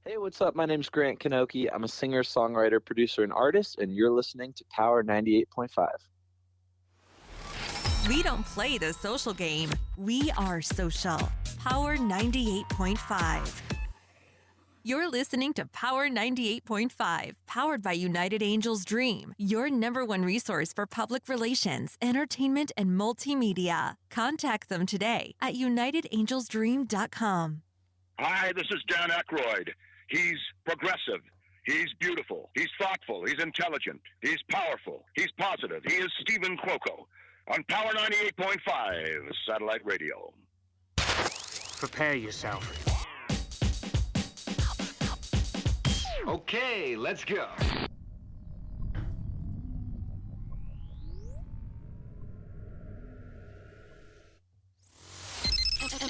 Hey, what's up? My name's Grant Kanoki. I'm a singer, songwriter, producer, and artist, and you're listening to Power 98.5. We don't play the social game. We are social. Power 98.5. You're listening to Power 98.5, powered by United Angels Dream, your number one resource for public relations, entertainment, and multimedia. Contact them today at unitedangelsdream.com. Hi, this is Dan Aykroyd. He's progressive. He's beautiful. He's thoughtful. He's intelligent. He's powerful. He's positive. He is Stephen Cuoco on Power 98.5 Satellite Radio. Prepare yourself. Okay, let's go.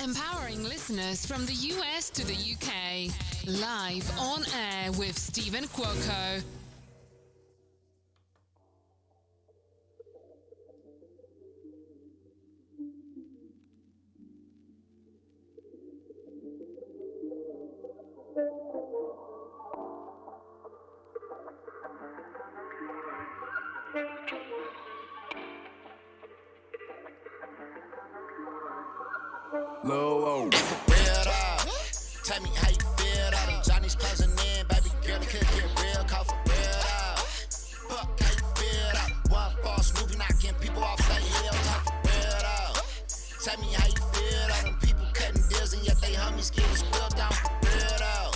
Empowering listeners from the US to the UK. Live on air with Stephen Cuoco. Low, for real though. Tell me how you feel though. Them Johnny's closing in, baby girl, it could get real. Call for real though. Fuck how you feel though. One false move, knocking people off like hell. Talk for real though. Tell me how you feel though. Them people cutting deals and yet they homies getting squealed down for real though.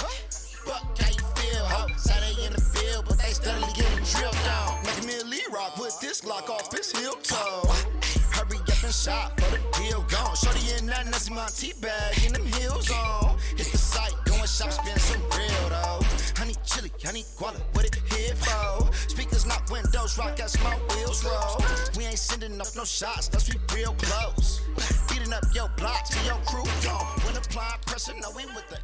Fuck how you feel, ho. Say they in the field, but they steadily getting drilled down. Making me a lead rock with this Glock off his heel toe. Hurry up and shop for the deal gone. Shorty in that Nessa Monte bag and them heels on. Hit the site, go and shop, spend some real though. Honey chili, honey guala, what it here for? Speakers not windows, rock as my wheels roll. We ain't sending off no shots, let's be real close. Beating up your block to your crew gone. When applying pressure, no we with the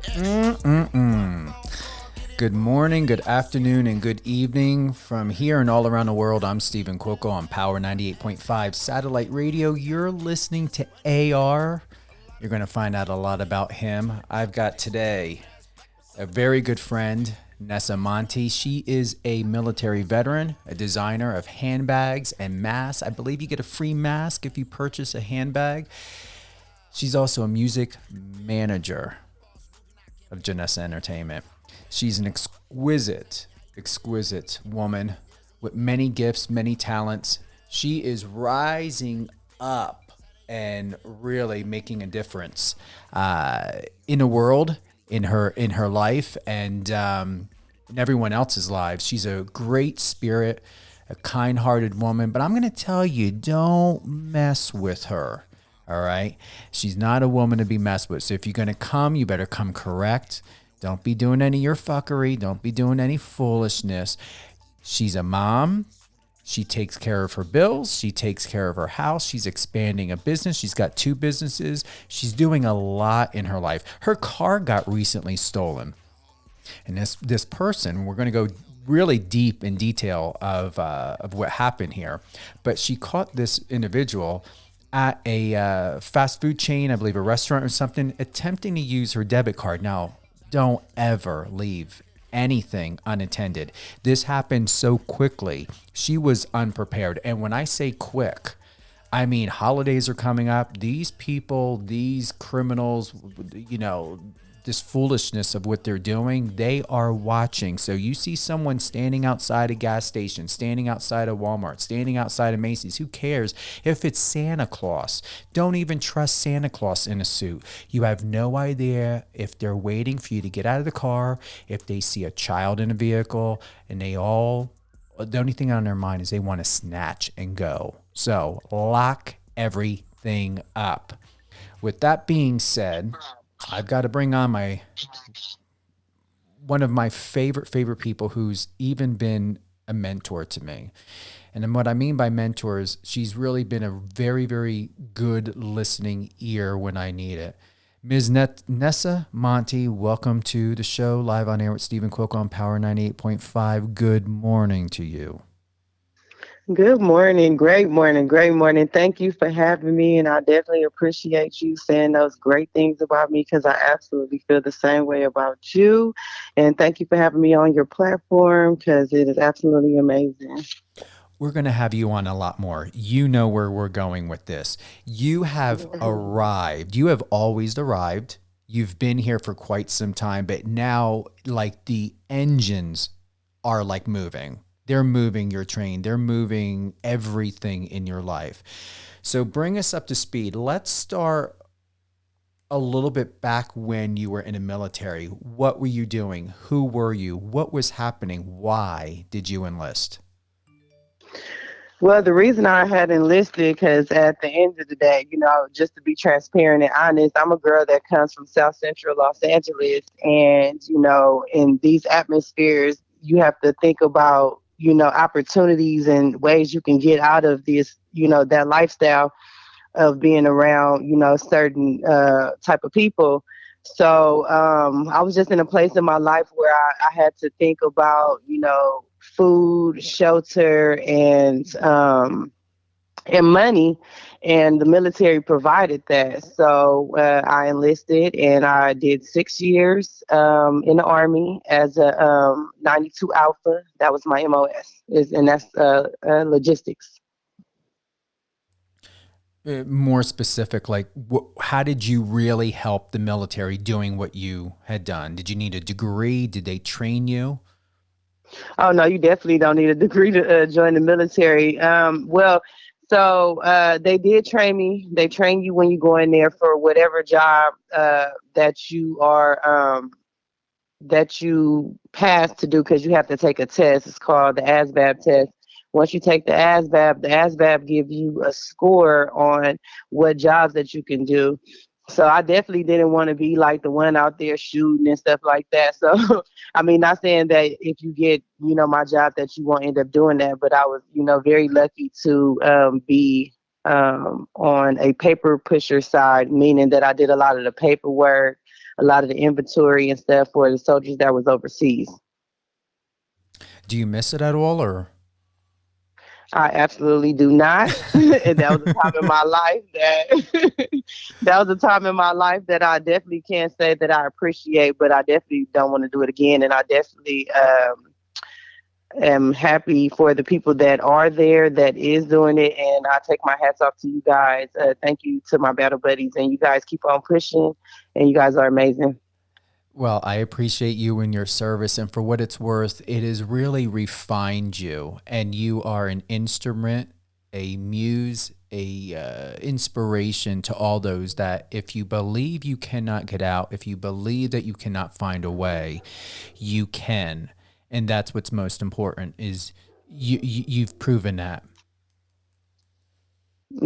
Good morning, good afternoon, and good evening from here and all around the world. I'm Stephen Cuoco on Power 98.5 Satellite Radio. You're listening to AR. You're going to find out a lot about him. I've got today a very good friend, Nessa Monte. She is a military veteran, a designer of handbags and masks. I believe you get a free mask if you purchase a handbag. She's also a music manager of Jah-Nessam Entertainment. She's an exquisite woman with many gifts, many talents. She is rising up and really making a difference in the world, in her life, and in everyone else's lives. She's a great spirit, a kind-hearted woman. But I'm going to tell you, don't mess with her. All right? She's not a woman to be messed with. So if you're going to come, you better come correct. Don't be doing any of your fuckery. Don't be doing any foolishness. She's a mom. She takes care of her bills. She takes care of her house. She's expanding a business. She's got 2 businesses. She's doing a lot in her life. Her car got recently stolen. And this person, we're going to go really deep in detail of what happened here. But she caught this individual at a fast food chain, I believe a restaurant or something, attempting to use her debit card. Now, don't ever leave anything unattended. This happened so quickly. She was unprepared. And when I say quick, I mean holidays are coming up. These people, these criminals, this foolishness of what they're doing, they are watching. So you see someone standing outside a gas station, standing outside a Walmart, standing outside of Macy's. Who cares if it's Santa Claus? Don't even trust Santa Claus in a suit. You have no idea if they're waiting for you to get out of the car, if they see a child in a vehicle, and the only thing on their mind is they want to snatch and go. So lock everything up. With that being said, I've got to bring on one of my favorite people who's even been a mentor to me. And then what I mean by mentor is she's really been a very, very good listening ear when I need it. Ms. Nessa Monte, welcome to the show, live on air with Stephen Cuoco on Power 98.5. Good morning to you. Good morning. Great morning. Great morning. Thank you for having me. And I definitely appreciate you saying those great things about me because I absolutely feel the same way about you. And thank you for having me on your platform because it is absolutely amazing. We're going to have you on a lot more. You know where we're going with this. You have arrived. You have always arrived. You've been here for quite some time, but now like the engines are like moving. They're moving your train. They're moving everything in your life. So bring us up to speed. Let's start a little bit back when you were in the military. What were you doing? Who were you? What was happening? Why did you enlist? Well, the reason I had enlisted, because at the end of the day, just to be transparent and honest, I'm a girl that comes from South Central Los Angeles. And, in these atmospheres, you have to think about, opportunities and ways you can get out of this, that lifestyle of being around, certain type of people. So I was just in a place in my life where I had to think about, food, shelter, and money, and the military provided that. So I enlisted, and I did 6 years in the Army as a 92 Alpha. That was my MOS, and that's logistics. More specific, like how did you really help the military doing what you had done? Did you need a degree? Did they train you? Oh no, you definitely don't need a degree to join the military. They did train me. They train you when you go in there for whatever job that you are that you pass to do, because you have to take a test. It's called the ASVAB test. Once you take the ASVAB gives you a score on what jobs that you can do. So I definitely didn't want to be like the one out there shooting and stuff like that. So, I mean, not saying that if you get, my job that you won't end up doing that, but I was, very lucky to be on a paper pusher side, meaning that I did a lot of the paperwork, a lot of the inventory and stuff for the soldiers that was overseas. Do you miss it at all, or? I absolutely do not. And that was a time in my life that I definitely can't say that I appreciate, but I definitely don't want to do it again. And I definitely am happy for the people that are there that is doing it. And I take my hats off to you guys. Thank you to my battle buddies, and you guys keep on pushing, and you guys are amazing. Well, I appreciate you and your service, and for what it's worth, it has really refined you, and you are an instrument, a muse, a inspiration to all those that if you believe you cannot get out, if you believe that you cannot find a way, you can, and that's what's most important. Is you've proven that.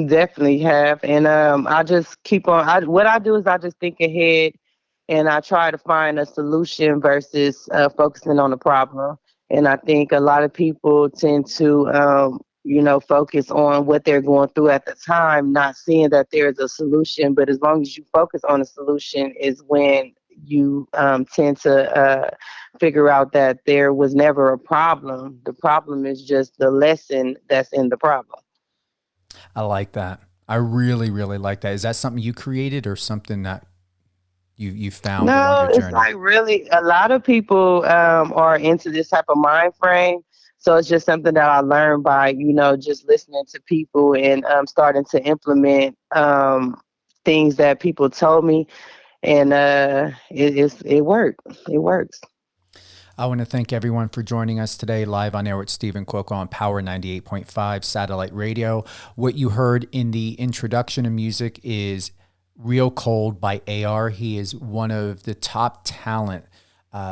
Definitely have. And I just keep on. What I do is I just think ahead, and I try to find a solution versus focusing on the problem. And I think a lot of people tend to, focus on what they're going through at the time, not seeing that there's a solution. But as long as you focus on the solution, is when you tend to figure out that there was never a problem. The problem is just the lesson that's in the problem. I like that. I really, really like that. Is that something you created or something that you found along No, your it's journey? like really a lot of people are into this type of mind frame. So it's just something that I learned by, just listening to people and starting to implement things that people told me. And it worked. It works. I want to thank everyone for joining us today live on air with Stephen Cuoco on Power 98.5 Satellite Radio. What you heard in the introduction of music is Real Cold by AR. He is one of the top talent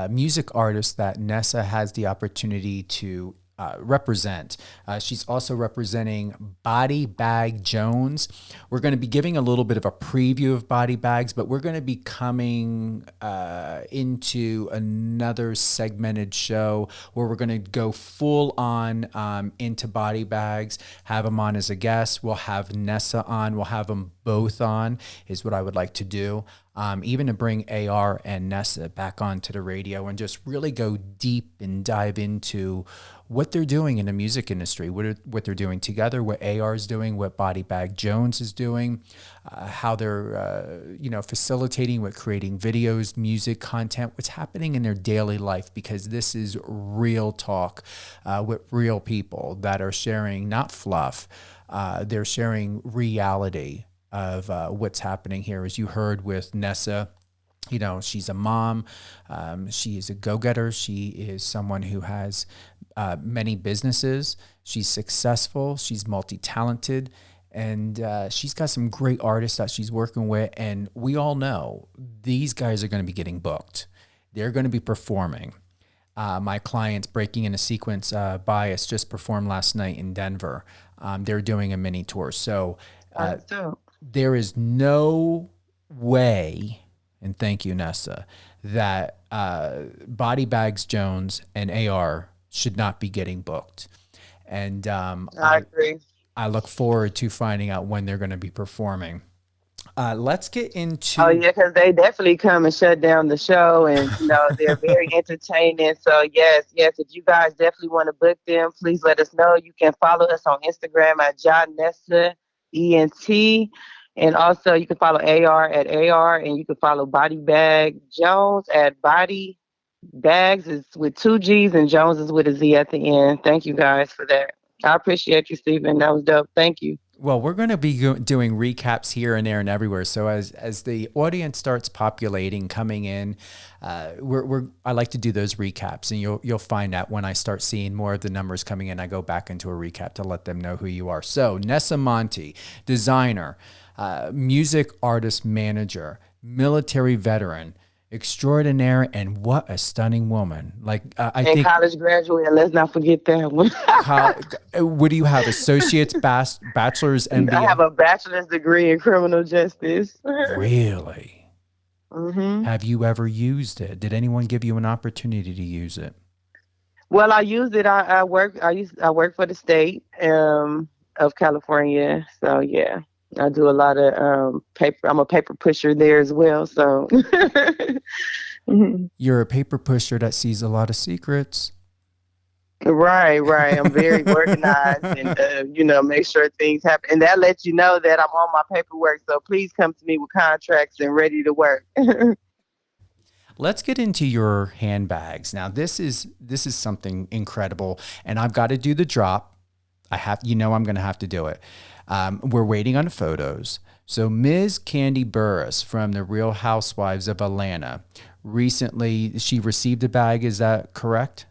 music artists that Nessa has the opportunity to represent. She's also representing Body Bag Jones. We're going to be giving a little bit of a preview of Body Bags, but we're going to be coming into another segmented show where we're going to go full on into Body Bags, have them on as a guest. We'll have Nessa on. We'll have them both on is what I would like to do. even to bring AR and Nessa back onto the radio and just really go deep and dive into what they're doing in the music industry, what they're doing together, what AR is doing, what Body Bag Jones is doing, how they're facilitating with creating videos, music, content, what's happening in their daily life, because this is real talk with real people that are sharing not fluff, they're sharing reality of what's happening here. As you heard with Nessa, she's a mom. She is a go-getter. She is someone who has many businesses. She's successful. She's multi-talented. And she's got some great artists that she's working with. And we all know these guys are going to be getting booked. They're going to be performing. My clients, Breaking in a Sequence Bias, just performed last night in Denver. They're doing a mini tour. So there is no way, and thank you, Nessa, that Body Bags Jones and AR should not be getting booked. And I agree. I look forward to finding out when they're going to be performing. Let's get into... Oh, yeah, because they definitely come and shut down the show, and, they're very entertaining. So, yes, if you guys definitely want to book them, please let us know. You can follow us on Instagram at Jah-Nessam, ENT. And also, you can follow AR at AR, and you can follow Body Bag Jones at Body Bags. It's with 2 G's, and Jones is with a Z at the end. Thank you guys for that. I appreciate you, Stephen. That was dope. Thank you. Well, we're going to be doing recaps here and there and everywhere. So as the audience starts populating, coming in, I like to do those recaps, and you'll find out when I start seeing more of the numbers coming in. I go back into a recap to let them know who you are. So Nessa Monte, designer, music artist manager, military veteran, extraordinaire, and what a stunning woman. I think college graduate, let's not forget that one. What do you have? Associate's, bachelor's, MBA? I have a bachelor's degree in criminal justice. Really? Mm-hmm. Have you ever used it? Did anyone give you an opportunity to use it? Well, I used it. I work for the state of California. So yeah. I do a lot of paper. I'm a paper pusher there as well. So You're a paper pusher that sees a lot of secrets. Right. I'm very organized and, make sure things happen. And that lets you know that I'm on my paperwork. So please come to me with contracts and ready to work. Let's get into your handbags. Now, this is something incredible, and I've got to do the drop. I'm going to have to do it. We're waiting on photos. So Ms. Candy Burris from the Real Housewives of Atlanta, recently she received a bag. Is that correct?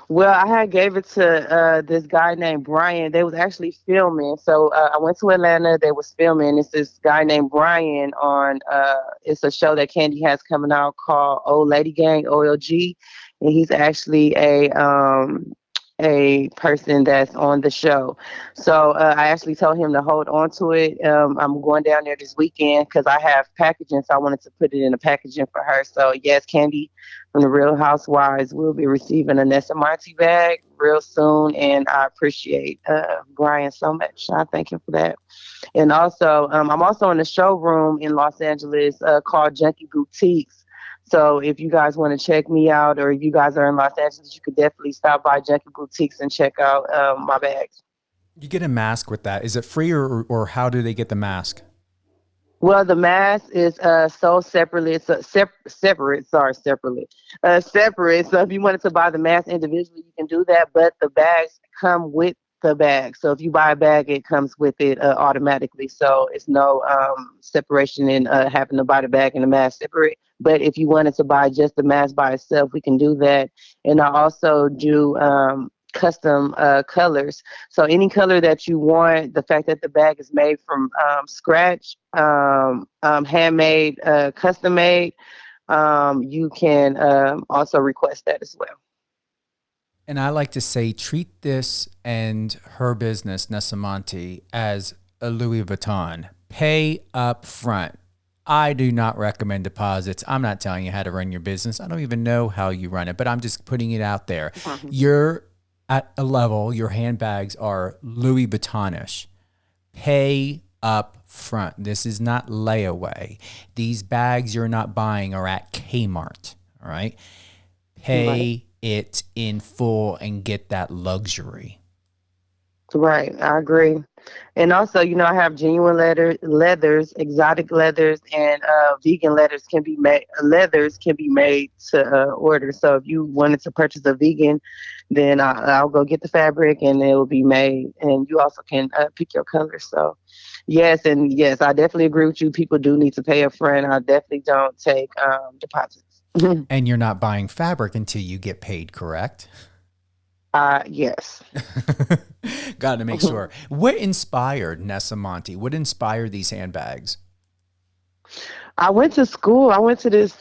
Well, I had gave it to this guy named Brian. They was actually filming. So I went to Atlanta. They was filming. It's this guy named Brian on, it's a show that Candy has coming out called Old Lady Gang, OLG. And he's actually a person that's on the show. So I actually told him to hold on to it. I'm going down there this weekend because I have packaging, so I wanted to put it in a packaging for her. So yes, Candy from the Real Housewives will be receiving a Nessa Monte bag real soon, and I appreciate Brian so much. I thank him for that. And also, I'm also in a showroom in Los Angeles called Junkie Boutiques. So if you guys want to check me out, or if you guys are in Los Angeles, you could definitely stop by Junkie Boutiques and check out my bags. You get a mask with that. Is it free, or how do they get the mask? Well, the mask is sold separately. It's separate. Separately. Separate. So if you wanted to buy the mask individually, you can do that. But the bags come with the bag. So if you buy a bag, it comes with it automatically. So it's no separation in having to buy the bag and the mask separate. But if you wanted to buy just the mask by itself, we can do that. And I also do custom colors. So any color that you want, the fact that the bag is made from scratch, handmade, custom made, you can also request that as well. And I like to say, treat this and her business, Nessa Monte, as a Louis Vuitton. Pay up front. I do not recommend deposits. I'm not telling you how to run your business. I don't even know how you run it, but I'm just putting it out there. Mm-hmm. You're at a level, your handbags are Louis Vuittonish. Pay up front. This is not layaway. These bags you're not buying are at Kmart. All right. Pay it in full and get that luxury. Right, I agree. And also, I have genuine leathers, exotic leathers, and vegan leathers can be made to order. So if you wanted to purchase a vegan, then I'll go get the fabric and it will be made. And you also can pick your colors. So yes, and yes, I definitely agree with you. People do need to pay up front. I definitely don't take deposits. And you're not buying fabric until you get paid, correct? Yes. Got to make sure. What inspired Nessa Monte? What inspired these handbags? I went to school. I went to this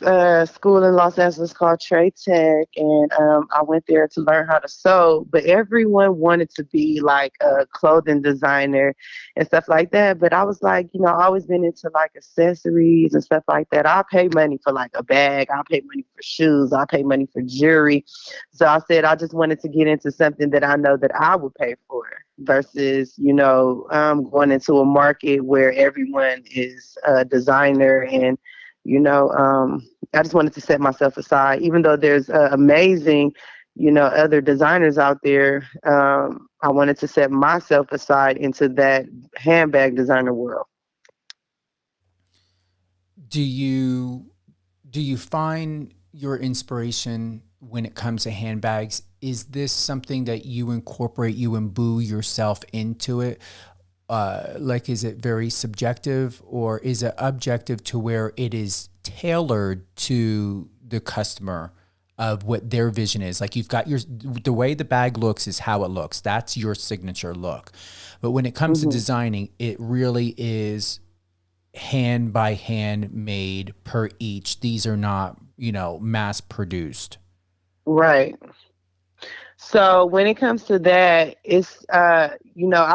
school in Los Angeles called Trade Tech, and I went there to learn how to sew. But everyone wanted to be like a clothing designer and stuff like that. But I was like, I've always been into like accessories and stuff like that. I'll pay money for like a bag. I'll pay money for shoes. I'll pay money for jewelry. So I said I just wanted to get into something that I know that I would pay for versus, going into a market where everyone is a designer and, I just wanted to set myself aside, even though there's amazing, other designers out there. I wanted to set myself aside into that handbag designer world. Do you find your inspiration when it comes to handbags? Is this something that you incorporate, you imbue yourself into it? Is it very subjective, or is it objective to where it is tailored to the customer of what their vision is? Like, you've got the way the bag looks is how it looks. That's your signature look. But when it comes to designing, it really is hand by hand made per each. These are not, mass produced. Right. So when it comes to that, it's, I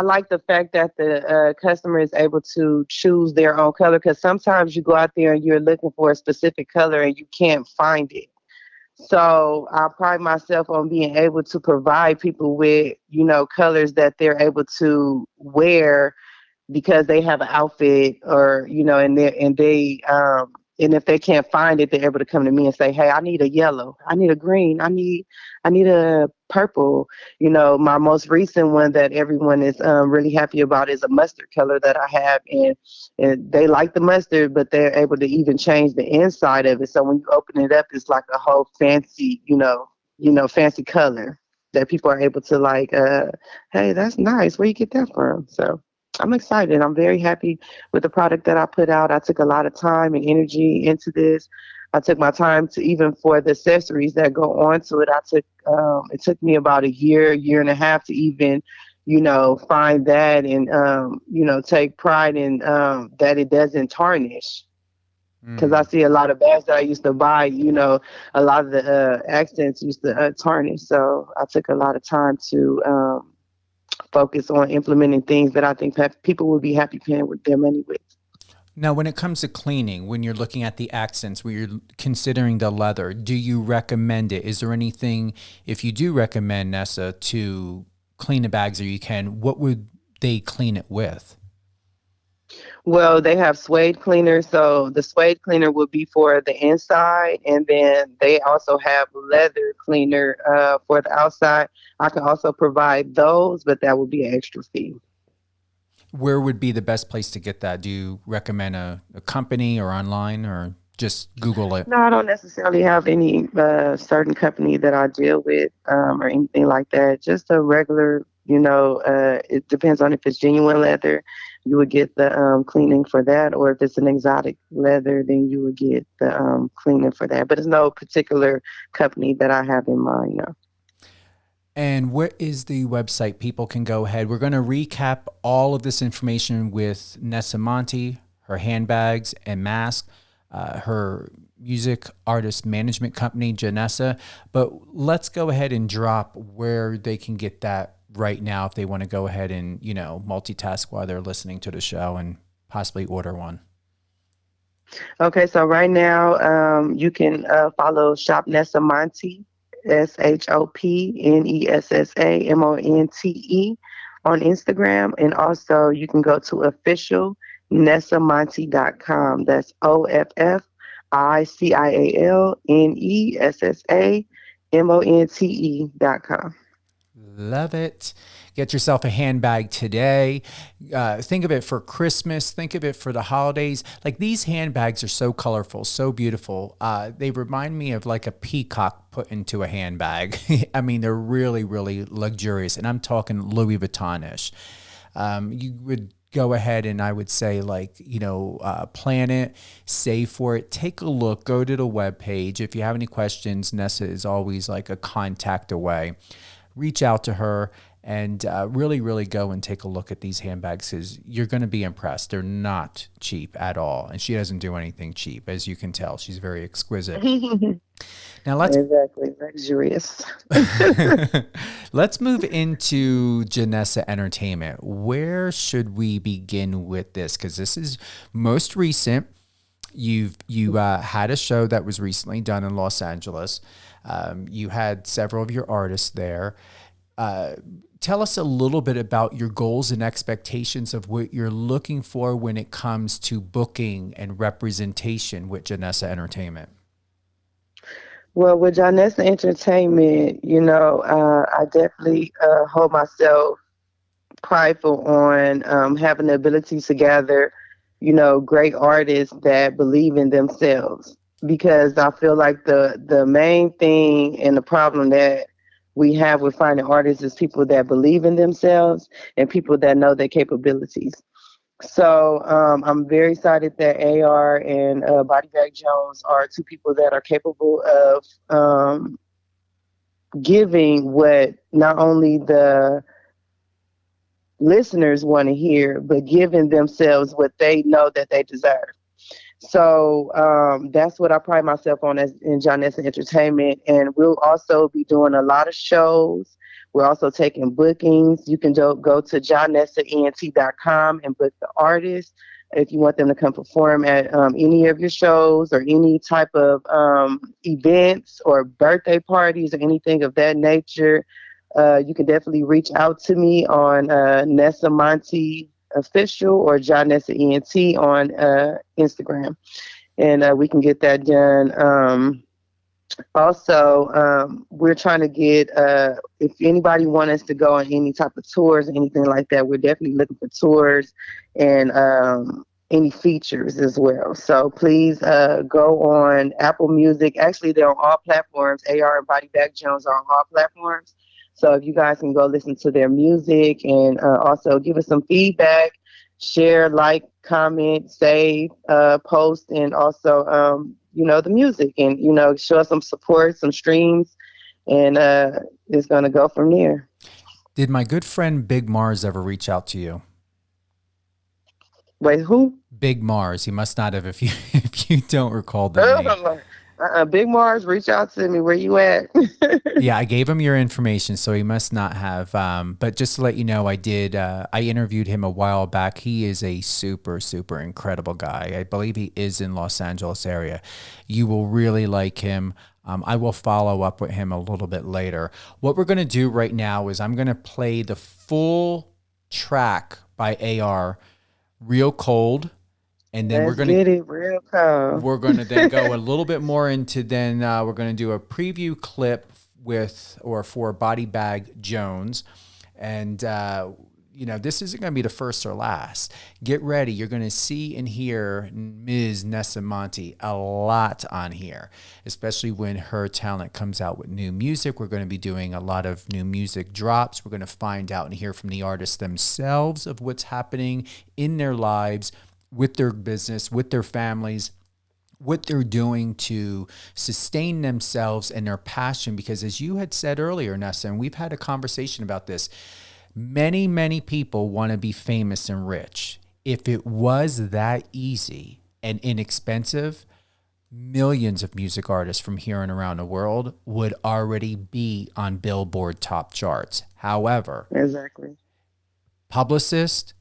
like the fact that the customer is able to choose their own color, because sometimes you go out there and you're looking for a specific color and you can't find it. So I pride myself on being able to provide people with, colors that they're able to wear because they have an outfit, or, and if they can't find it, they're able to come to me and say, hey, I need a yellow, I need a green, I need a purple. My most recent one that everyone is really happy about is a mustard color that I have, and they like the mustard, but they're able to even change the inside of it. So when you open it up, it's like a whole fancy, fancy color that people are able to like, hey, that's nice. Where you get that from? So I'm excited. I'm very happy with the product that I put out. I took a lot of time and energy into this. I took my time to, even for the accessories that go onto it, it took me about a year and a half to even, find that and, take pride in that it doesn't tarnish. Because I see a lot of bags that I used to buy, a lot of the accents used to tarnish. So I took a lot of time to focus on implementing things that I think people would be happy paying with their money with. Now, when it comes to cleaning, when you're looking at the accents, when you're considering the leather, do you recommend it? Is there anything, if you do recommend, Nessa, to clean the bags, or you can, what would they clean it with? Well, they have suede cleaners. So the suede cleaner would be for the inside. And then they also have leather cleaner for the outside. I can also provide those, but that would be an extra fee. Where would be the best place to get that? Do you recommend a company or online, or just Google it? No, I don't necessarily have any certain company that I deal with or anything like that. Just a regular, it depends on if it's genuine leather, you would get the cleaning for that, or if it's an exotic leather, then you would get the cleaning for that. But it's no particular company that I have in mind, no. And what is the website? People can go ahead. We're going to recap all of this information with Nessa Monte, her handbags and mask, her music artist management company, Jah-Nessam. But let's go ahead and drop where they can get that right now if they want to go ahead and, multitask while they're listening to the show and possibly order one. Okay, so right now you can follow Shop Nessa Monte, ShopNessaMonte on Instagram. And also you can go to official NessaMonte.com. That's OFFICIALNESSAMONTE.com. Love it. Get yourself a handbag today. Think of it for Christmas. Think of it for the holidays. Like, these handbags are so colorful, so beautiful. They remind me of like a peacock put into a handbag. I mean, they're really, really luxurious. And I'm talking Louis Vuitton-ish. You would go ahead and I would say, like, plan it, save for it, take a look, go to the webpage. If you have any questions, Nessa is always like a contact away. Reach out to her and really, really go and take a look at these handbags, because you're going to be impressed. They're not cheap at all. And she doesn't do anything cheap, as you can tell. She's very exquisite. Now Exactly, luxurious. let's move into Jah-Nessam Entertainment. Where should we begin with this? Because this is most recent. You had a show that was recently done in Los Angeles. You had several of your artists there. Tell us a little bit about your goals and expectations of what you're looking for when it comes to booking and representation with Jah-Nessam Entertainment. Well, with Jah-Nessam Entertainment, I definitely hold myself prideful on having the ability to gather, great artists that believe in themselves. Because I feel like the main thing and the problem that we have with finding artists is people that believe in themselves and people that know their capabilities. So I'm very excited that AR and Body Bag Jones are two people that are capable of giving what not only the listeners want to hear, but giving themselves what they know that they deserve. So that's what I pride myself on in Jah-Nessam Entertainment. And we'll also be doing a lot of shows. We're also taking bookings. You can go to Jah-NessaEnt.com and book the artist if you want them to come perform at any of your shows or any type of events or birthday parties or anything of that nature. You can definitely reach out to me on Nessa Monte Official or Jah-Nessam ENT on Instagram, and we can get that done. Also, we're trying to get if anybody wants us to go on any type of tours or anything like that, we're definitely looking for tours and any features as well. So please go on Apple Music. Actually, they're on all platforms. AR and Body Bag Jones are on all platforms. So if you guys can go listen to their music and also give us some feedback, share, like, comment, save, post, and also, the music and, show us some support, some streams, and it's going to go from there. Did my good friend Big Mars ever reach out to you? Wait, who? Big Mars. He must not have if you don't recall the name. Big Mars, reach out to me. Where you at? Yeah, I gave him your information, so he must not have. But just to let you know, I did. I interviewed him a while back. He is a super, super incredible guy. I believe he is in Los Angeles area. You will really like him. I will follow up with him a little bit later. What we're going to do right now is I'm going to play the full track by AR, Real Cold. And then we're gonna get it real cold. We're gonna then go a little bit more into. Then we're gonna do a preview clip for Body Bag Jones, and this isn't gonna be the first or last. Get ready. You're gonna see and hear Ms. Nessa Monte a lot on here, especially when her talent comes out with new music. We're gonna be doing a lot of new music drops. We're gonna find out and hear from the artists themselves of what's happening in their lives, with their business, with their families, what they're doing to sustain themselves and their passion. Because as you had said earlier, Nessa, and we've had a conversation about this, many, many people want to be famous and rich. If it was that easy and inexpensive, millions of music artists from here and around the world would already be on Billboard top charts. However, exactly, publicists,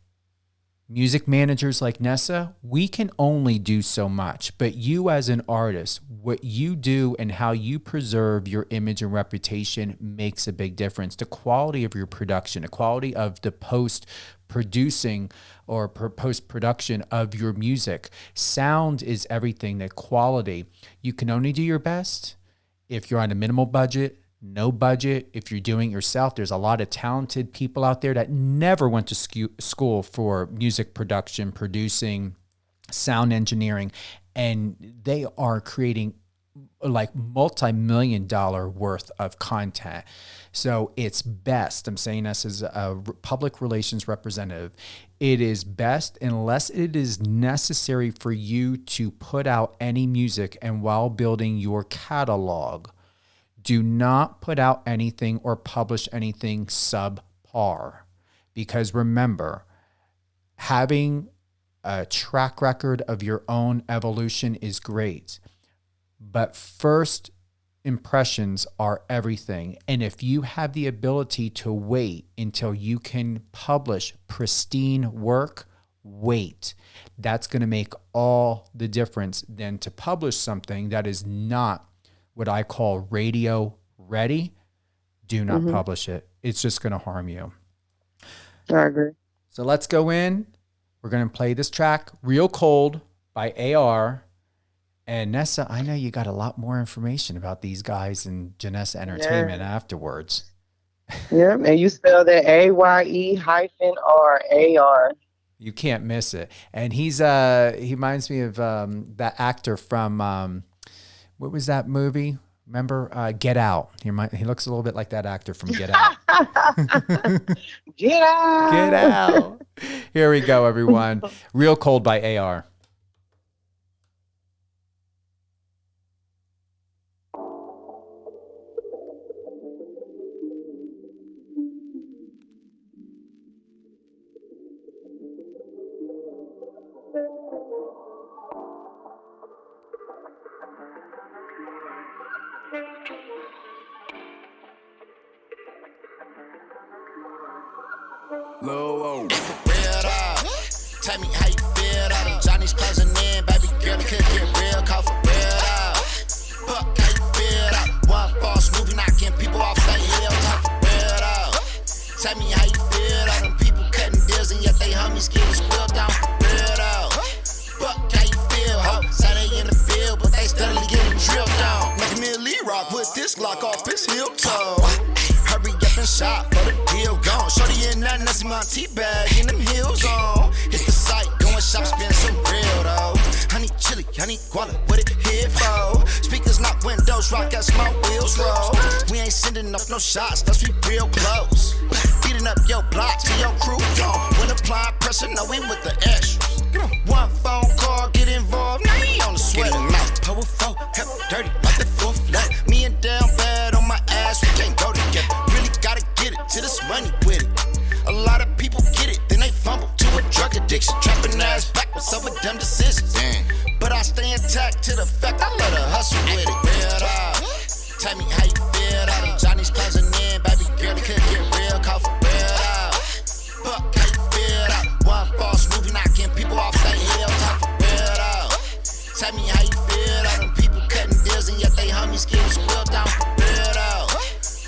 Music managers like Nessa, we can only do so much, but you as an artist, what you do and how you preserve your image and reputation makes a big difference. The quality of your production, the quality of the post-producing or post-production of your music. Sound is everything, the quality. You can only do your best if you're on a minimal budget, no budget. If you're doing it yourself, there's a lot of talented people out there that never went to school for music production, producing, sound engineering, and they are creating like multi-million-dollar worth of content. So it's best, I'm saying this as a public relations representative, it is best unless it is necessary for you to put out any music and while building your catalog, do not put out anything or publish anything subpar. Because remember, having a track record of your own evolution is great. But first impressions are everything. And if you have the ability to wait until you can publish pristine work, wait. That's going to make all the difference than to publish something that is not what I call radio ready. Do not publish it. It's just going to harm you. I agree. So let's go in. We're going to play this track, Real Cold by AR. And Nessa, I know you got a lot more information about these guys and Jah-Nessam Entertainment afterwards. Yeah, and you spell that AYE-RAR. You can't miss it. And he reminds me of that actor from what was that movie? Remember Get Out? He looks a little bit like that actor from Get Out. Get out. Get out. Here we go, everyone. Real Cold by AR. Low, for real though. Tell me how you feel though. Them Johnny's closing in, baby girl, it could get real. Call for real though. Fuck how you feel though. One false movie knocking people off the hill. Talk for real though. Tell me how you feel though. Them people cutting deals and yet they homies getting squealed down for real though. Fuck how you feel, ho. Say they in the field, but they steadily getting drilled down. Making me a lead rock with this Glock off his heel toe. Hurry up and shot for the deal gone. Shorty in that Nessa Monte bag in them heels on. Hit the site, going shop, spend some real though. Honey chili, honey guala, what it here for? Speakers not windows, rock as my wheels roll. We ain't sending off no shots, that's we real close. Beating up your block till your crew gone. When applying pressure, no we with the extras. One phone call, get involved, now he on the sweater. Powerful, hep dirty, like the fourth leg. Me and down bad on my ass, we can't go together. Really gotta get it to this money with it. A lot of people get it, then they fumble to a drug addiction. Trapping ass backwards over dumb decisions. But I stay intact to the fact I let her hustle with it. Real though. Tell me how you feel though. Them Johnny's closing in, baby girl, it could get real. Call for real though. Fuck how you feel though. One false movie knocking people off the hill. Talk for real though. Tell me how you feel though. Them people cutting deals and yet they homies getting squealed down for real though.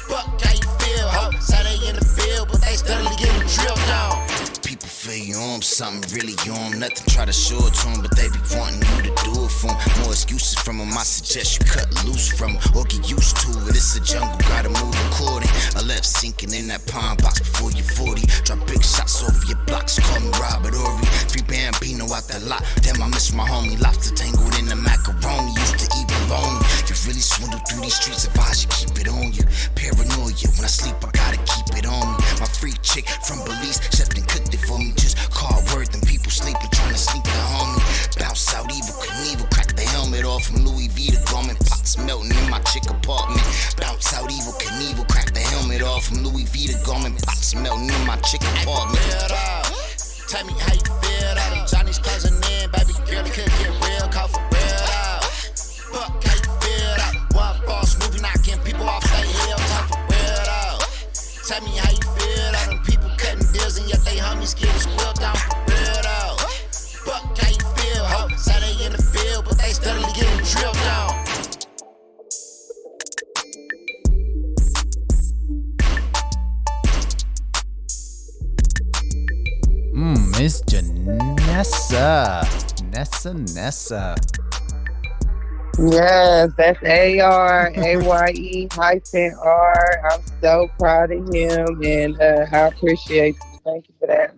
Fuck how you feel, ho. Say they in the field, but they steadily getting drilled down. People feel you on something, really you on nothing. Try to show it to them, but they be wanting you to do it for them. More excuses from them, I suggest you cut loose from them or get used to it. It's a jungle, gotta move according. I left sinking in that pond box before you 40. Drop big shots over your blocks, call me Robert Ory. 3 Bambino out the lot. Damn, I miss my homie. Lobster tangled in the macaroni. Used to eat bologna. You really swindle through these streets, advise you keep it on you. Paranoia, when I sleep, I gotta keep it on me. My free chick from Belize, chef and cooked it for me. Just call word, them people sleeping, trying to sneak the homie. Bounce out evil, Knievel, crack the helmet off from Louis V. The garment pots melting in my chick apartment. Bounce out evil, Knievel, crack the helmet off from Louis V. The garment pots melting in my chick apartment. Tell me how you feel though. Them Johnny's closing in, baby girl, it could get real. Call for real though. Fuck how you feel though. One false movie knocking people off the hill. Talk for real though. Tell me how you feel though. Them people cutting deals and yet they homies getting squealed down for real though. Miss Jah-Nessam. Nessa. Yes, that's ARAYE-R. I'm so proud of him, and I appreciate you. Thank you for that.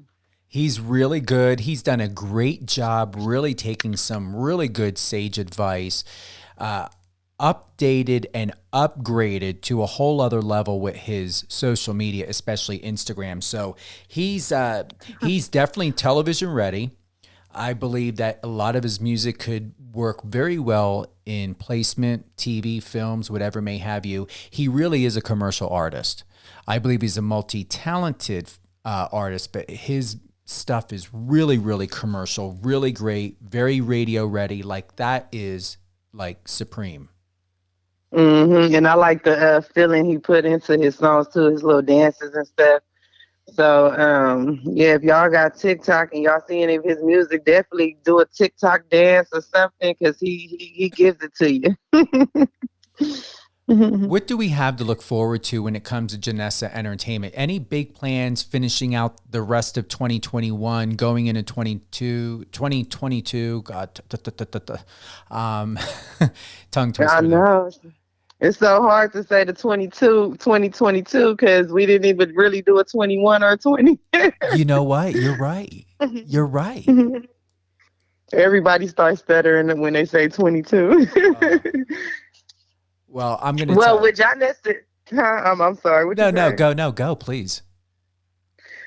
He's really good. He's done a great job really taking some really good sage advice, updated and upgraded to a whole other level with his social media, especially Instagram. So he's definitely television ready. I believe that a lot of his music could work very well in placement, TV, films, whatever may have you. He really is a commercial artist. I believe he's a multi-talented artist, but his stuff is really, really commercial, really great, very radio ready. Like that is like supreme. And I like the feeling he put into his songs too, his little dances and stuff. So, yeah, if y'all got TikTok and y'all see any of his music, definitely do a TikTok dance or something because he gives it to you. What do we have to look forward to when it comes to Jah-Nessam Entertainment? Any big plans finishing out the rest of 2021, going into 2022? God, tongue twister. I know. It's so hard to say the 2022 because we didn't even really do a 21 or a 20. You know what? You're right. You're right. Everybody starts stuttering when they say 22. Well, I'm going to Well, with Jah-Nessam, I'm sorry. Go, please.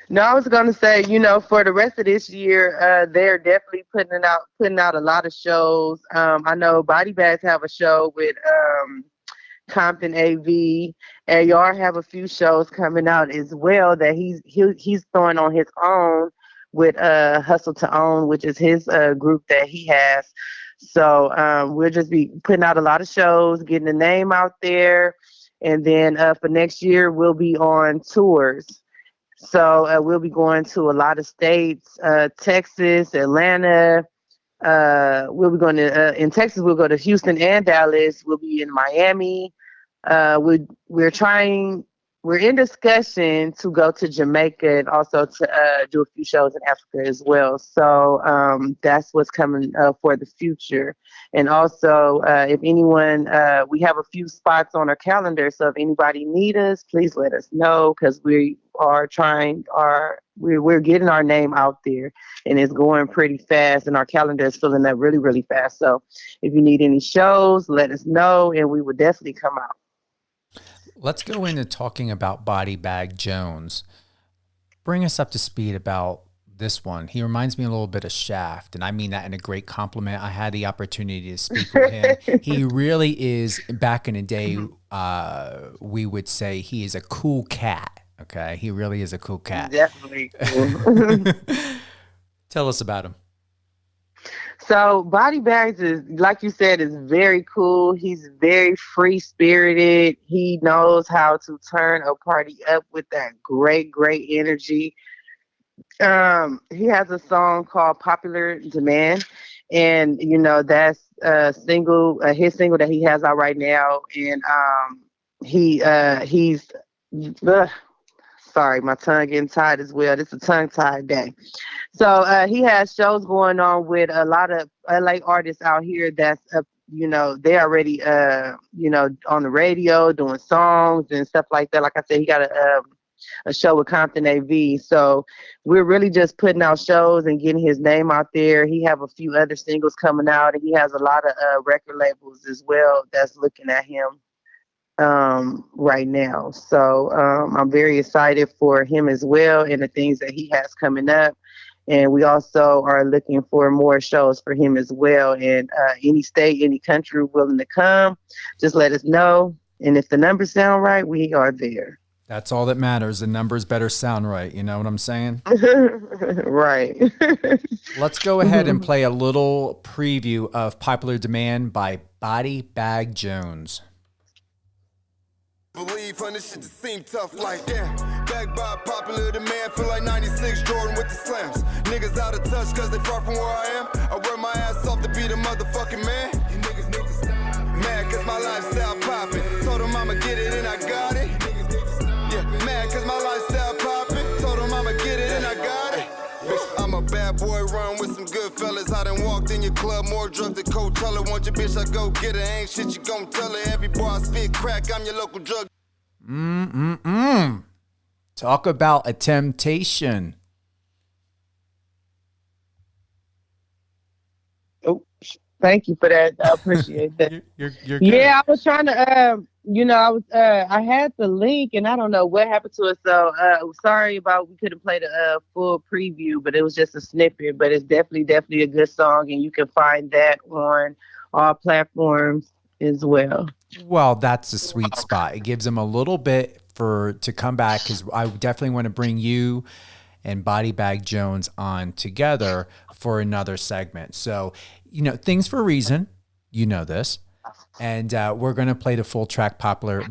No, I was going to say, for the rest of this year, they're definitely putting out a lot of shows. I know Body Bags have a show with Compton AV. AR have a few shows coming out as well that he's throwing on his own with Hustle to Own, which is his group that he has. So we'll just be putting out a lot of shows, getting the name out there, and then for next year we'll be on tours. So we'll be going to a lot of states, Texas, Atlanta. We'll be going to in Texas. We'll go to Houston and Dallas. We'll be in Miami. We're in discussion to go to Jamaica and also to do a few shows in Africa as well. So that's what's coming for the future. And also, if anyone, we have a few spots on our calendar. So if anybody need us, please let us know because we are we're getting our name out there and it's going pretty fast and our calendar is filling up really, really fast. So if you need any shows, let us know and we will definitely come out. Let's go into talking about Body Bag Jones. Bring us up to speed about this one. He reminds me a little bit of Shaft, and I mean that in a great compliment. I had the opportunity to speak with him. He really is, back in the day, we would say he is a cool cat, okay? He really is a cool cat. Definitely cool. Tell us about him. So Body Bags is, like you said, is very cool. He's very free-spirited. He knows how to turn a party up with that great, great energy. He has a song called Popular Demand. And, that's his single that he has out right now. And he's sorry, my tongue getting tied as well. It's a tongue-tied day. So he has shows going on with a lot of LA artists out here that's, they already, on the radio doing songs and stuff like that. Like I said, he got a show with Compton AV. So we're really just putting out shows and getting his name out there. He have a few other singles coming out, and he has a lot of record labels as well that's looking at him right now. So I'm very excited for him as well and the things that he has coming up. And we also are looking for more shows for him as well. And any state, any country willing to come, just let us know. And if the numbers sound right, we are there. That's all that matters. The numbers better sound right. You know what I'm saying? Right. Let's go ahead and play a little preview of Popular Demand by Body Bag Jones. Believe on this shit just seem tough like that. Backed by popular demand, feel like 96 Jordan with the slams. Niggas out of touch cause they far from where I am. I wear my ass off to be the motherfucking man. You niggas need to stop. Mad cause my lifestyle poppin'. Told them I'ma get it and I got it. Yeah, mad cause my lifestyle poppin'. Told them I'ma get it and I got it. Bitch, I'm a I done walked in your club, more drunk than Coachella. Want your bitch, I go get her. Ain't shit you gon' tell her. Every bar I spit crack, I'm your local drug. Talk about a temptation. Oh, thank you for that. I appreciate that. You're good. Yeah, I was trying to, I had the link and I don't know what happened to it. So, sorry about we couldn't play the full preview, but it was just a snippet. But it's definitely a good song, and you can find that on all platforms as well. Well, that's a sweet spot. It gives them a little bit to come back, because I definitely want to bring you and Body Bag Jones on together for another segment. So, things for a reason. You know this. And we're going to play the full track Popular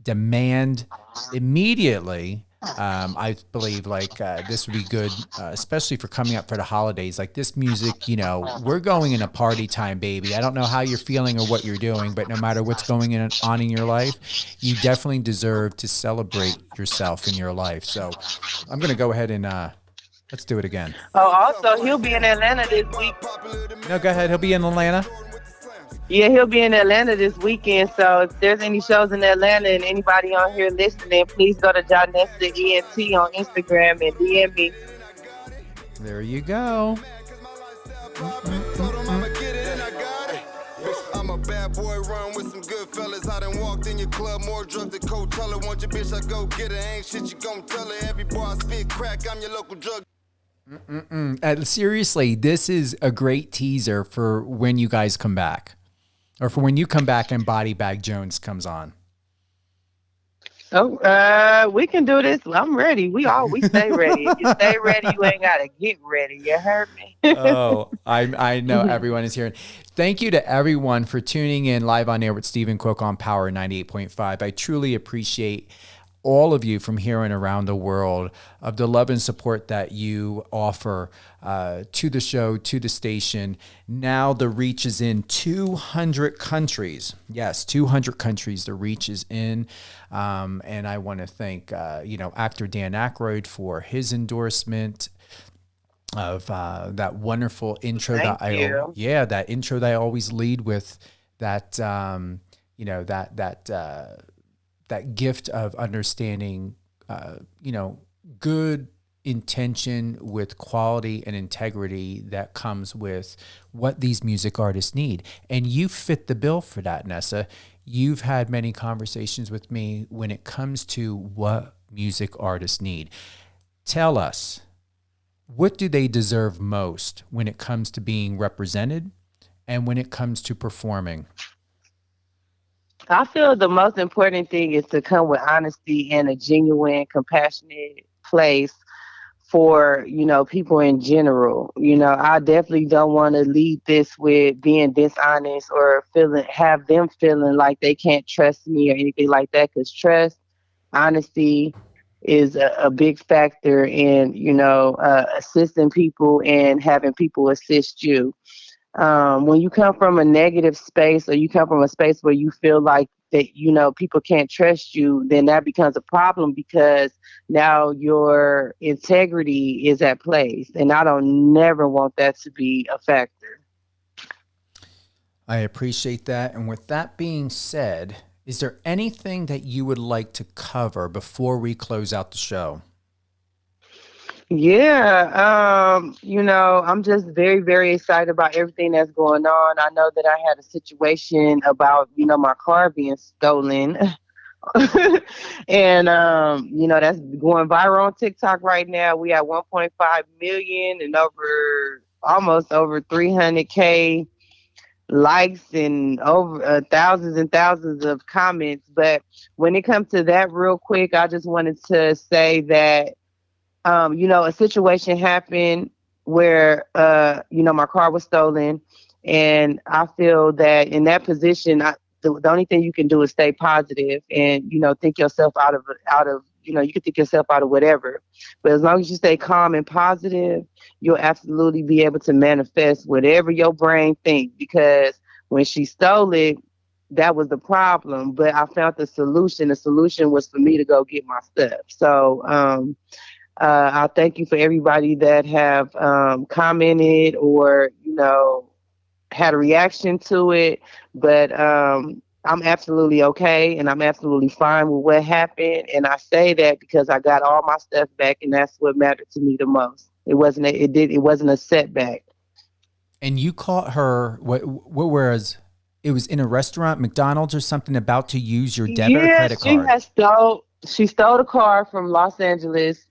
Demand immediately. I believe this would be good, especially for coming up for the holidays. Like this music, we're going in a party time, baby. I don't know how you're feeling or what you're doing, but no matter what's going on in your life, you definitely deserve to celebrate yourself in your life. So I'm going to go ahead and let's do it again. Oh, also, he'll be in Atlanta this week. No, go ahead. He'll be in Atlanta. Yeah, he'll be in Atlanta this weekend. So if there's any shows in Atlanta and anybody on here listening, please go to Jah-Nessam ENT on Instagram and DM me. There you go. I'm a bad boy, run with some good fellas. I done walked in your club, more drunk than Coachella. Want your bitch, I go get her. Ain't shit you gon' tell her. Every bar I spit crack, I'm your local drug. Seriously, this is a great teaser for when you guys come back. Or for when you come back and Body Bag Jones comes on. Oh, we can do this. I'm ready. We stay ready. If you stay ready, you ain't gotta get ready. You heard me? Oh, I know everyone is hearing. Thank you to everyone for tuning in live on air with Stephen Cook on Power 98.5. I truly appreciate all of you from here and around the world of the love and support that you offer to the show, to the station. Now the reach is in 200 countries. Yes, 200 countries the reach is in. And I want to thank, actor Dan Aykroyd for his endorsement of that wonderful intro. That intro that I always lead with, that, that gift of understanding, good intention with quality and integrity that comes with what these music artists need. And you fit the bill for that, Nessa. You've had many conversations with me when it comes to what music artists need. Tell us, what do they deserve most when it comes to being represented and when it comes to performing? I feel the most important thing is to come with honesty and a genuine, compassionate place for, people in general. I definitely don't want to lead this with being dishonest or have them feeling like they can't trust me or anything like that, because trust, honesty is a big factor in, assisting people and having people assist you. When you come from a negative space, or you come from a space where you feel like that, people can't trust you, then that becomes a problem, because now your integrity is at place. And I don't never want that to be a factor. I appreciate that. And with that being said, is there anything that you would like to cover before we close out the show? Yeah, I'm just very, very excited about everything that's going on. I know that I had a situation about, my car being stolen. And, that's going viral on TikTok right now. We have 1.5 million and almost over 300K likes and over thousands and thousands of comments. But when it comes to that, real quick, I just wanted to say that a situation happened where, my car was stolen. And I feel that in that position, the only thing you can do is stay positive and, think yourself out of, you can think yourself out of whatever. But as long as you stay calm and positive, you'll absolutely be able to manifest whatever your brain thinks. Because when she stole it, that was the problem. But I found the solution. The solution was for me to go get my stuff. So, I thank you for everybody that have commented or, had a reaction to it. But I'm absolutely okay and I'm absolutely fine with what happened. And I say that because I got all my stuff back, and that's what mattered to me the most. It wasn't a setback. And you caught her, whereas it was in a restaurant, McDonald's or something, about to use your debit or Yeah, credit card. she stole the car from Los Angeles,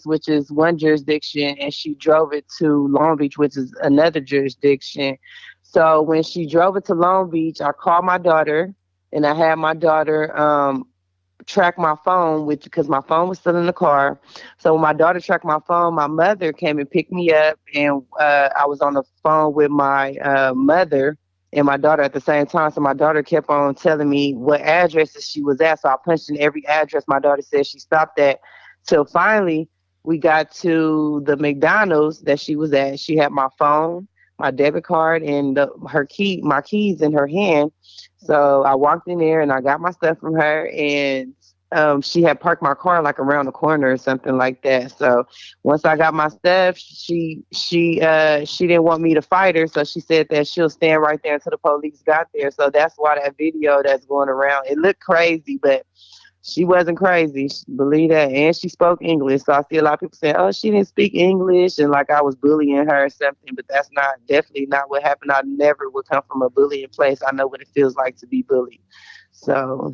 which is one jurisdiction, and she drove it to Long Beach, which is another jurisdiction. So when she drove it to Long Beach, I called my daughter, and I had my daughter track my phone, which because my phone was still in the car. So when my daughter tracked my phone, my mother came and picked me up, and I was on the phone with my mother and my daughter at the same time. So my daughter kept on telling me what addresses she was at. So I punched in every address my daughter said she stopped at. Till finally we got to the McDonald's that she was at. She had my phone, my debit card, and my keys in her hand. So I walked in there and I got my stuff from her, and she had parked my car like around the corner or something like that. So once I got my stuff, she didn't want me to fight her, so she said that she'll stand right there until the police got there. So that's why that video that's going around, it looked crazy, but she wasn't crazy. Believe that. And she spoke English. So I see a lot of people saying, oh, she didn't speak English and like I was bullying her or something. But that's definitely not what happened. I never would come from a bullying place. I know what it feels like to be bullied. So.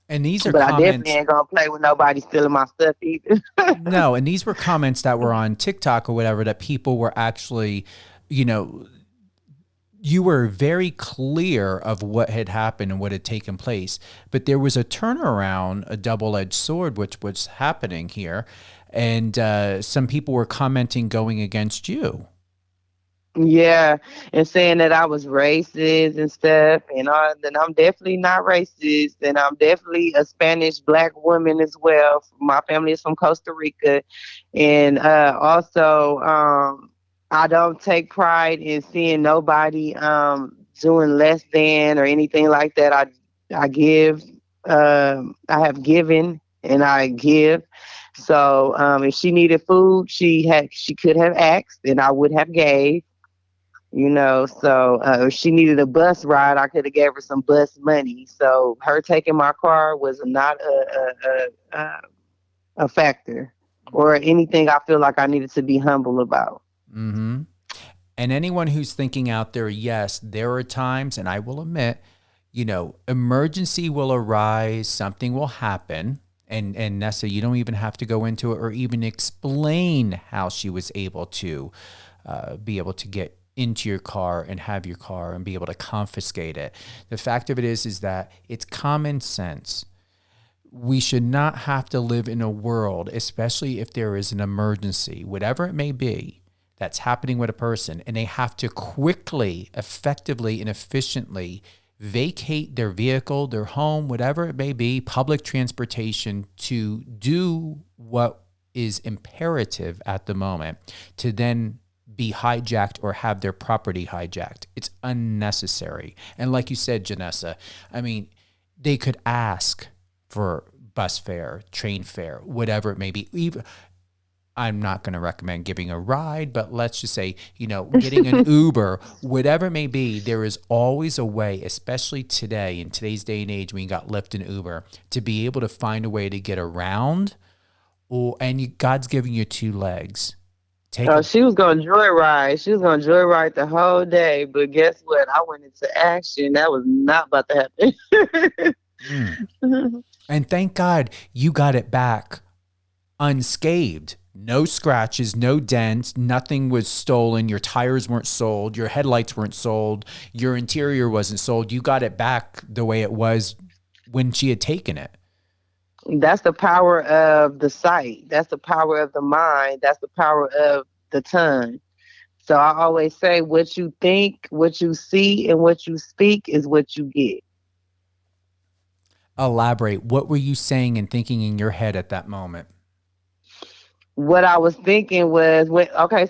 And these are but comments. I definitely ain't going to play with nobody stealing my stuff either. No. And these were comments that were on TikTok or whatever that people were actually, you were very clear of what had happened and what had taken place, but there was a turnaround, a double-edged sword, which was happening here. And some people were commenting going against you. Yeah, and saying that I was racist and stuff, and I'm definitely not racist, and I'm definitely a Spanish Black woman as well. My family is from Costa Rica, and also I don't take pride in seeing nobody doing less than or anything like that. I give, I have given, and I give. So if she needed food, she could have asked, and I would have gave. So if she needed a bus ride, I could have gave her some bus money. So her taking my car was not a factor or anything I feel like I needed to be humble about. Mm-hmm. And anyone who's thinking out there, yes, there are times, and I will admit, emergency will arise, something will happen. And Nessa, you don't even have to go into it or even explain how she was able to be able to get into your car and have your car and be able to confiscate it. The fact of it is that it's common sense. We should not have to live in a world, especially if there is an emergency, whatever it may be, that's happening with a person, and they have to quickly, effectively, and efficiently vacate their vehicle, their home, whatever it may be, public transportation, to do what is imperative at the moment, to then be hijacked or have their property hijacked. It's unnecessary. And like you said, Jah-Nessam, I mean, they could ask for bus fare, train fare, whatever it may be. Even, I'm not going to recommend giving a ride, but let's just say, getting an Uber, whatever it may be, there is always a way, especially today, in today's day and age when you got Lyft and Uber, to be able to find a way to get around, God's giving you two legs. She was going to joyride. She was going to joyride the whole day. But guess what? I went into action. That was not about to happen. And thank God you got it back unscathed. No scratches, no dents, nothing was stolen. Your tires weren't sold. Your headlights weren't sold. Your interior wasn't sold. You got it back the way it was when she had taken it. That's the power of the sight. That's the power of the mind. That's the power of the tongue. So I always say what you think, what you see, and what you speak is what you get. Elaborate. What were you saying and thinking in your head at that moment? what I was thinking was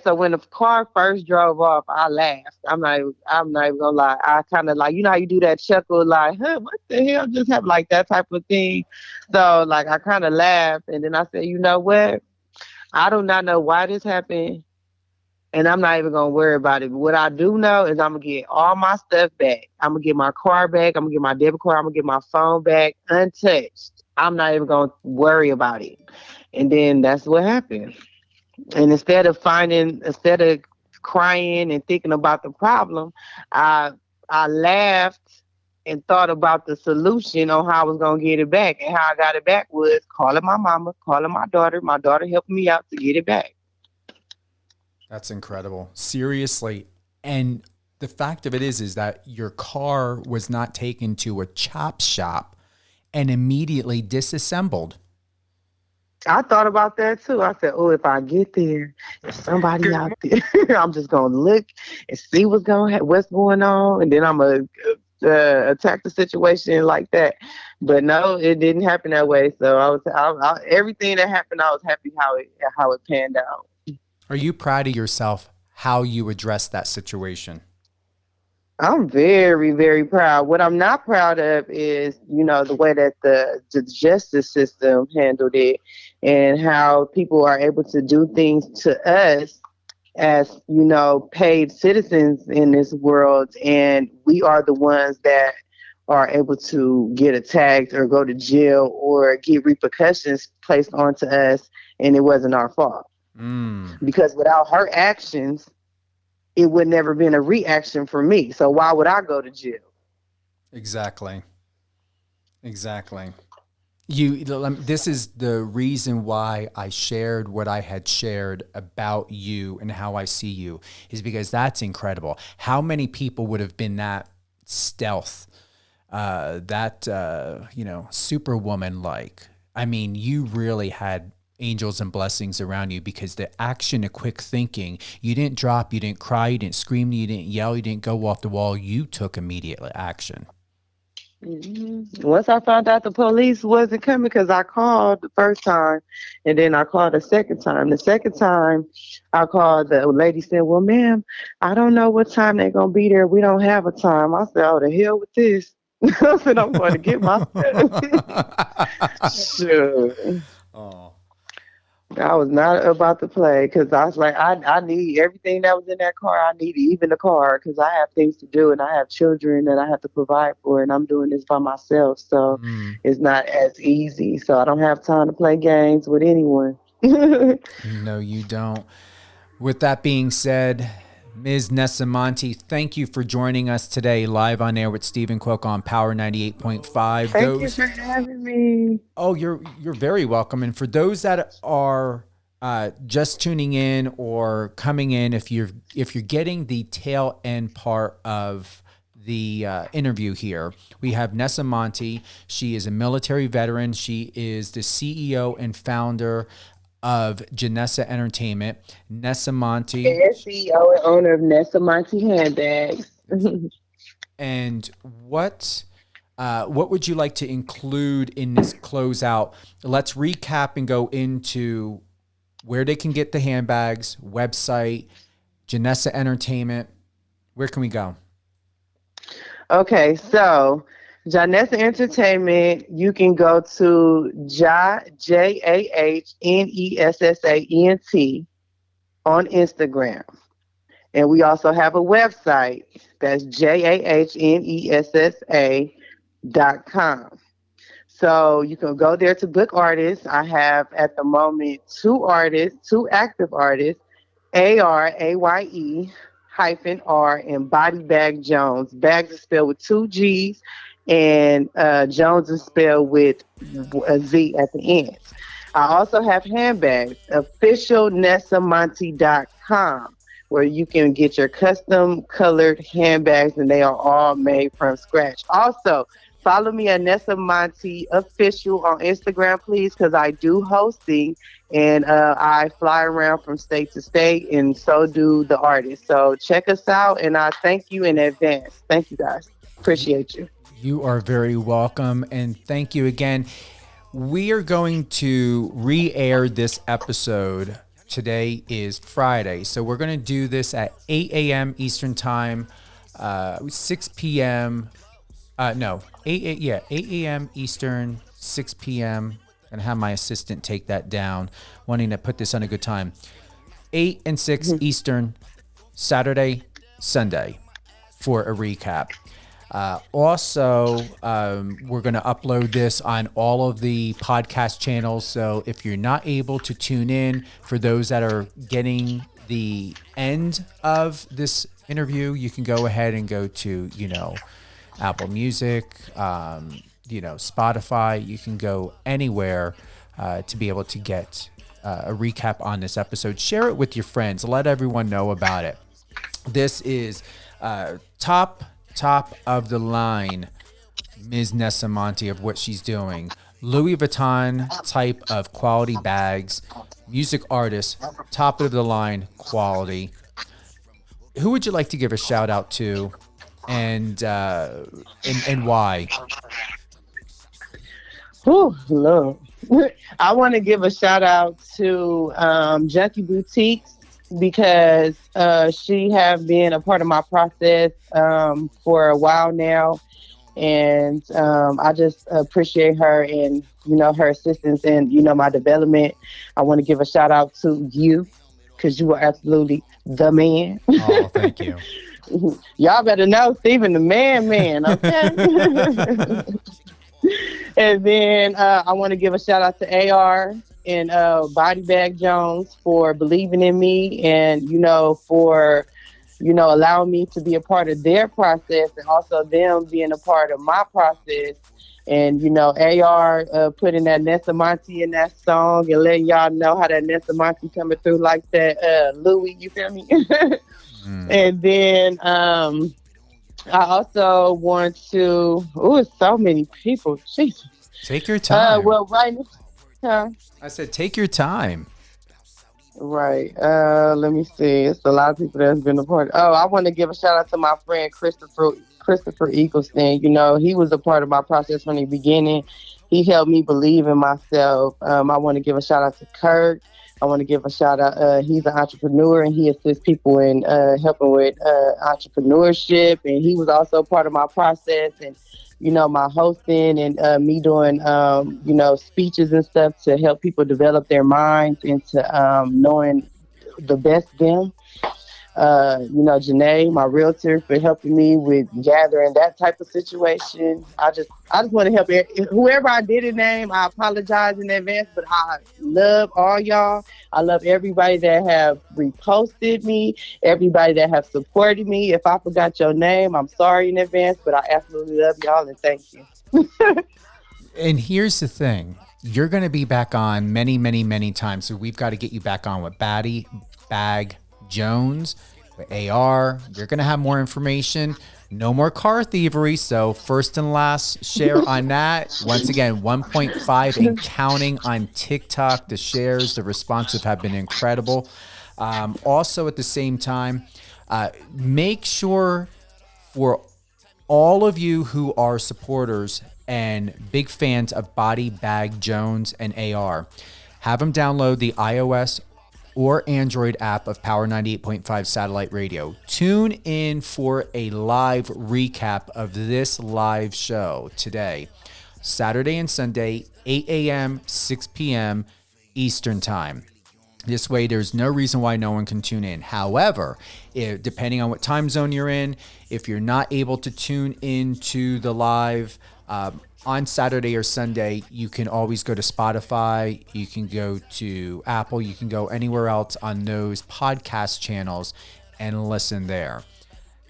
so when the car first drove off, I laughed. I'm not even gonna lie. I kind of like, you know how you do that chuckle, like, huh, what the hell just happened, like that type of thing. So like I kind of laughed, and then I said, you know what? I do not know why this happened, and I'm not even gonna worry about it. But what I do know is I'm gonna get all my stuff back. I'm gonna get my car back. I'm gonna get my debit card. I'm gonna get my phone back untouched. I'm not even gonna worry about it. And then that's what happened. And instead of crying and thinking about the problem, I I laughed and thought about the solution on how I was gonna get it back. And how I got it back was calling my mama, calling my daughter. My daughter helped me out to get it back. That's incredible. Seriously. And the fact of it is that your car was not taken to a chop shop and immediately disassembled. I thought about that too. I said, "Oh, if I get there, if somebody out there, I'm just gonna look and see what's going on, and then I'm gonna attack the situation like that." But no, it didn't happen that way. So everything that happened, I was happy how it panned out. Are you proud of yourself how you addressed that situation? I'm very, very proud. What I'm not proud of is, the way that the justice system handled it and how people are able to do things to us as, paid citizens in this world. And we are the ones that are able to get attacked or go to jail or get repercussions placed onto us. And it wasn't our fault. Because without her actions, it would never been a reaction for me. So why would I go to jail? Exactly. This is the reason why I shared what I had shared about you and how I see you, is because that's incredible. How many people would have been that stealth, superwoman like? I mean, you really had angels and blessings around you, because the action, the quick thinking, you didn't drop, you didn't cry, you didn't scream, you didn't yell, you didn't go off the wall. You took immediate action. Mm-hmm. Once I found out the police wasn't coming, because I called the first time and then I called the second time. The second time I called, the lady said, "Well, ma'am, I don't know what time they're going to be there. We don't have a time." I said, "Oh, the hell with this." I said, "I'm going to get my stuff." Sure. Oh. I was not about to play, because I was like, I need everything that was in that car. I need even the car, because I have things to do and I have children that I have to provide for, and I'm doing this by myself. So it's not as easy. So I don't have time to play games with anyone. No, you don't. With that being said, Ms. Nessa Monte, thank you for joining us today live on air with Stephen Cook on Power 98.5. Thank you for having me. Oh, you're very welcome. And for those that are just tuning in or coming in, if you're getting the tail end part of the interview here, we have Nessa Monte. She is a military veteran. She is the CEO and founder of Jah-Nessam Entertainment. Nessa Monte, CEO and owner of Nessa Monte handbags. And what would you like to include in this closeout? Let's recap and go into where they can get the handbags, website, Jah-Nessam Entertainment. Where can we go? Okay, so Jah-Nessam Entertainment, you can go to JAHNESSAENT on Instagram. And we also have a website, that's JAHNESSA.com. So you can go there to book artists. I have at the moment two active artists, ARAYE-R and Body Bag Jones. Bags is spelled with two G's, and Jones is spelled with a Z at the end. I also have handbags, officialnessamonte.com, where you can get your custom colored handbags, and they are all made from scratch. Also, follow me at Nessa Monte Official on Instagram, please, because I do hosting, and I fly around from state to state, and so do the artists. So check us out, and I thank you in advance. Thank you, guys. Appreciate you. You are very welcome, and thank you again. We are going to re-air this episode. Today is Friday, so we're going to do this at 8 a.m. Eastern Time, 6 p.m. 8 a.m. Eastern, 6 p.m. I'm going to have my assistant take that down, wanting to put this on a good time. 8 and 6 Eastern, Saturday, Sunday, for a recap. Also, we're going to upload this on all of the podcast channels. So if you're not able to tune in, for those that are getting the end of this interview, you can go ahead and go to, Apple Music, Spotify. You can go anywhere to be able to get a recap on this episode. Share it with your friends. Let everyone know about it. This is top of the line Ms. Nessa Monte of what she's doing. Louis Vuitton type of quality bags, music artist, top of the line quality. Who would you like to give a shout out to, and why? Oh, Lord. I want to give a shout out to Junkie Boutiques, because she have been a part of my process for a while now, and I just appreciate her and her assistance and my development. I want to give a shout out to you, because you are absolutely the man. Oh, thank you. Y'all better know Steven the man, okay? And then I want to give a shout out to AR and Body Bag Jones for believing in me, and for allowing me to be a part of their process, and also them being a part of my process. And AR putting that Nessa Monte in that song and letting y'all know how that Nessa Monte coming through like that Louis, you feel me? And then I also want to, it's so many people, Jesus. Take your time. Right now, I said, take your time. Right. Let me see. It's a lot of people that's been a part. I want to give a shout out to my friend Christopher Eagleston. He was a part of my process from the beginning. He helped me believe in myself. I want to give a shout out to Kurt. I want to give a shout out. He's an entrepreneur, and he assists people in helping with entrepreneurship. And he was also part of my process, and my hosting and me doing speeches and stuff to help people develop their minds into knowing the best them. Janae, my realtor, for helping me with gathering that type of situation. I just want to help whoever I didn't name. I apologize in advance, but I love all y'all. I love everybody that have reposted me, everybody that have supported me. If I forgot your name, I'm sorry in advance, but I absolutely love y'all and thank you. And here's the thing. You're going to be back on many, many, many times. So we've got to get you back on with Body Bag Jones, with AR. You're going to have more information. No more car thievery. So first and last share on that. Once again, 1.5 and counting on TikTok. The shares, the responses have been incredible. Also at the same time, make sure for all of you who are supporters and big fans of Body Bag Jones and AR, have them download the iOS or Android app of Power 98.5 Satellite Radio. Tune in for a live recap of this live show today, Saturday and Sunday, 8 a.m., 6 p.m. Eastern Time. This way, there's no reason why no one can tune in. However, depending on what time zone you're in, if you're not able to tune into the live on Saturday or Sunday, you can always go to Spotify, you can go to Apple, you can go anywhere else on those podcast channels and listen there.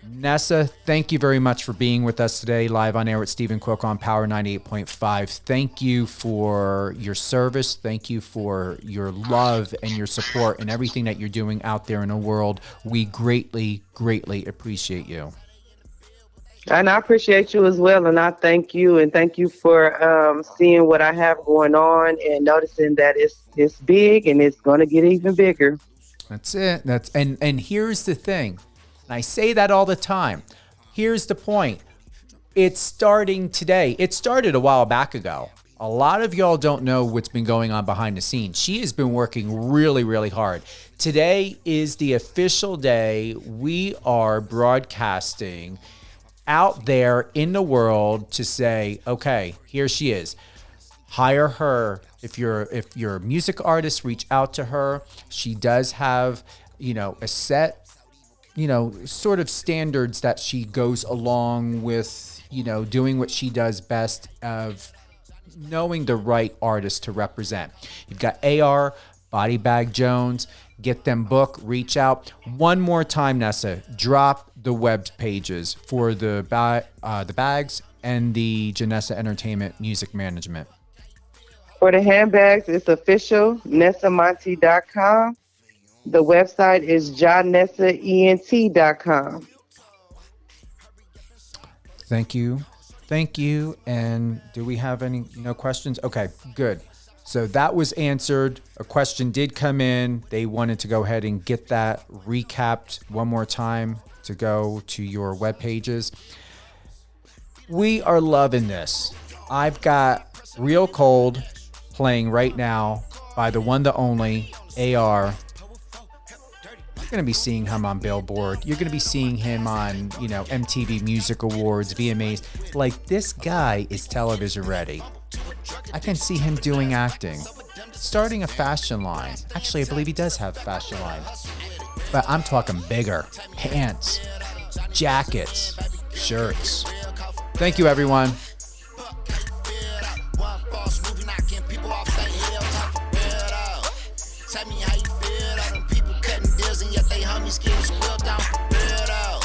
Nessa, thank you very much for being with us today, live on air with Stephen Cook on Power 98.5. Thank you for your service. Thank you for your love and your support and everything that you're doing out there in the world. We greatly, greatly appreciate you. And I appreciate you as well, and I thank you, and thank you for seeing what I have going on and noticing that it's big and it's going to get even bigger. That's it. And here's the thing, and I say that all the time. Here's the point. It's starting today. It started a while back ago. A lot of y'all don't know what's been going on behind the scenes. She has been working really, really hard. Today is the official day we are broadcasting out there in the world to say, okay, here she is. Hire her. If you're a music artist, reach out to her. She does have, a set, sort of standards that she goes along with, doing what she does best of knowing the right artist to represent. You've got AR, Body Bag Jones. Get them book, reach out. One more time, Nessa, drop the web pages for the bags and the Jah-Nessam Entertainment Music Management. For the handbags, it's official, NessaMonte.com. The website is Jah-Nessam.com. Thank you. And do we have no questions? Okay, good. So that was answered. A question did come in. They wanted to go ahead and get that recapped one more time to go to your web pages. We are loving this. I've got Real Cold playing right now by the one, the only AR. You're going to be seeing him on Billboard. You're going to be seeing him on, MTV Music Awards, VMAs. Like, this guy is television ready. I can see him doing acting, starting a fashion line. Actually, I believe he does have a fashion line. But I'm talking bigger. Pants, jackets, shirts. Thank you, everyone. Tell me how you feel, all them people cutting deals and yet they homies getting squealed down for real though.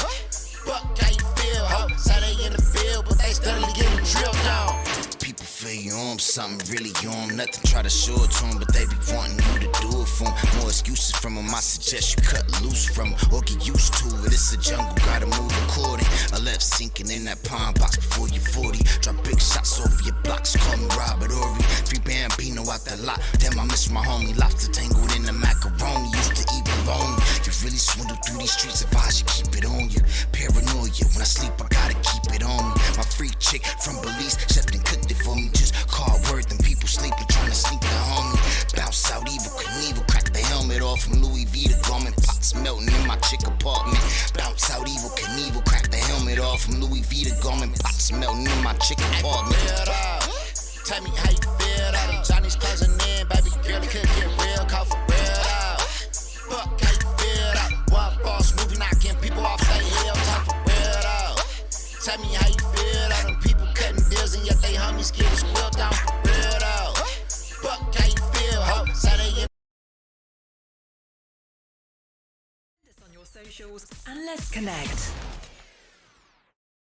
Fuck how you feel, ho? Say they in the field, but they steadily getting drilled down. People feel you on something, really you on nothing. Try to show it to them, but they be wanting you to do it for them. More excuses from them, I suggest you cut loose from them or get used to it. It's a jungle, gotta move according. I left sinking in that pond box before you're 40. Drop big shots off your blocks, call me Robert Ory. Free Bambino out that lot. Damn, I miss my homie. Lobster tangled in the macaroni. Used to eat bologna. You really swindle through these streets. Advise you keep it on you. Paranoia. When I sleep, I gotta keep it on me. My free chick from Belize, chefed and cooked it for me. Just call word, them people sleeping, trying to sneak the homie. Bounce out evil, Knievel, crack the helmet off from Louis V. The garment pots melting in my chick apartment. Bounce out evil, Knievel, crack the helmet off from Louis V. The garment pots melting in my chick apartment. Tell me how you feel, that Johnny's closing in, baby girl, it could get real, call for real, fuck how you feel, that one false movie knocking people off, say hell, talk for real, tell me how you feel, that them people cutting deals and yet they homies getting squealed down for real, fuck how you feel, ho, say they in on your socials and let's connect.